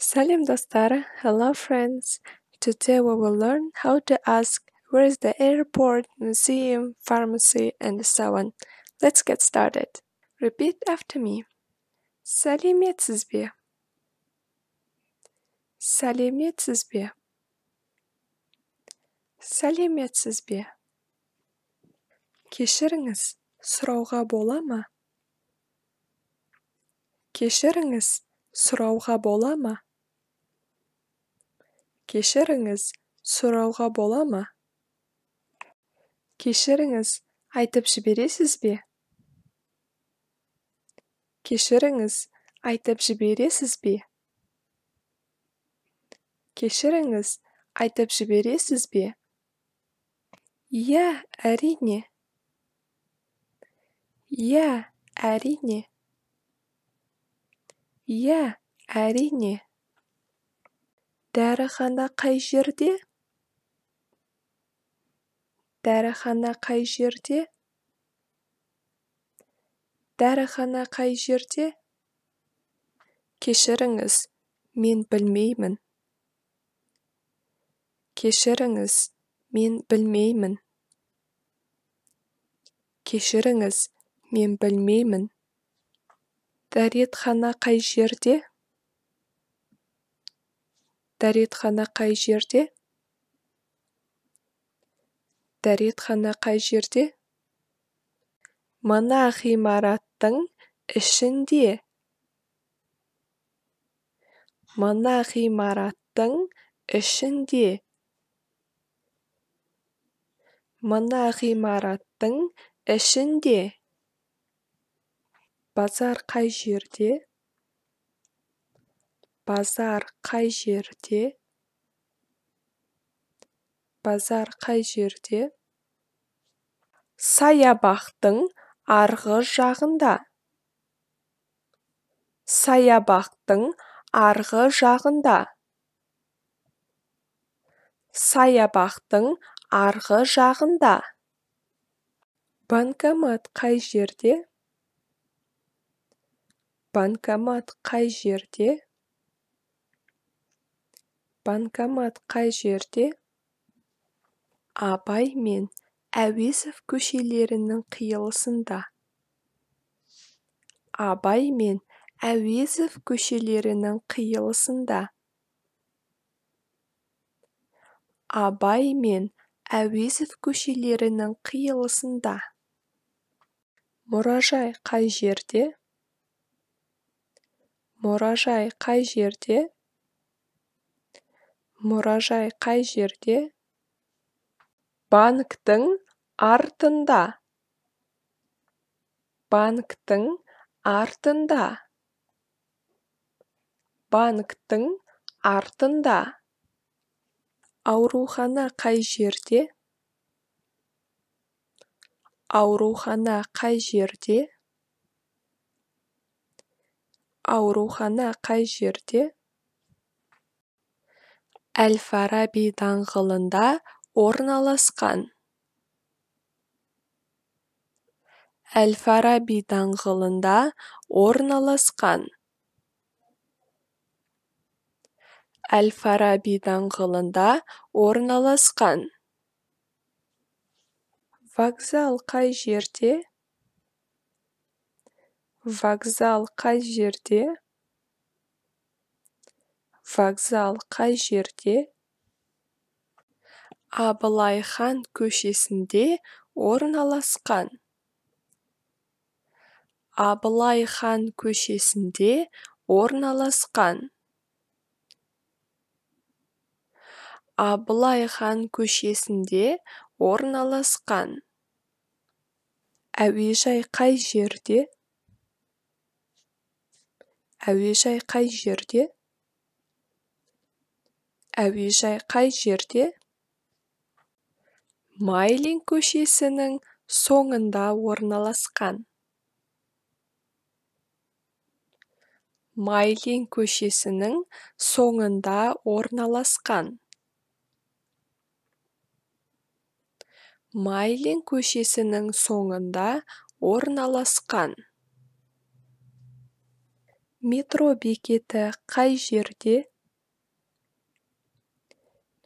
Salam dostlar, hello friends. Today we will learn how to ask where is the airport, museum, pharmacy, and so on. Let's get started. Repeat after me. Сәлеметсіз бе? Сәлеметсіз бе? Сәлеметсіз бе? Кешіріңіз, сұрауға бола ма? Кешіріңіз, сұрауға бола ма? Кешіріңіз, сұрауға бола ма? Кешіріңіз, айтып жібересіз бе? Кешіріңіз, айтып жібересіз бе? Кешіріңіз, айтып жібересіз бе? Иә, әрине. Иә, әрине. Иә, әрине. Дәріхана қай жерде? Дәріхана қай жерде? Дәріхана қай жерде? Кешіріңіз, мен білмеймін. Кешіріңіз, мен білмеймін. Кешіріңіз, мен білмеймін. Дәретхана қай жерде? Дәретхана қай жерде? Дәретхана қай жерде? Мына ғимараттың ішінде. Мына ғимараттың ішінде. Мына ғимараттың ішінде. Базар қай жерде? Базар қай жерде? Базар қай жерде? Саябақтың арғы жағында. Саябақтың арғы жағында. Саябақтың арғы жағында. Банкомат қай жерде? Банкомат қай жерде? Банкомат қай жерде? Абай мен Әуезов көшелерінің қиылысында. Абай мен Әуезов көшелерінің қиылысында. Абай мен Әуезов көшелерінің қиылысында. Мұражай қай жерде? Мұражай қай жерде? Мұражай қай жерде? Банктің артында. Банктің артында. Банктің артында. Аурухана қай жерде? Аурухана қай жерде? Аурухана қай жерде? Әл-Фараби даңғылында орналасқан. Әл-Фараби даңғылында орналасқан. Әл-Фараби даңғылында орналасқан. Вокзал қай жерде? Вокзал қай жерде? Вокзал қай жерде? Абылай хан көшесінде орналасқан. Абылай хан көшесінде орналасқан. Абылай хан көшесінде орналасқан. Әуежай қай жерде? Әуежай қай жерде? Әуежай қай жерде? Майлин көшесінің соңында орналасқан. Майлин көшесінің соңында орналасқан. Майлин көшесінің соңында орналасқан. Метро бекеті қай жерде?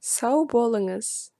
Sağ bolunuz.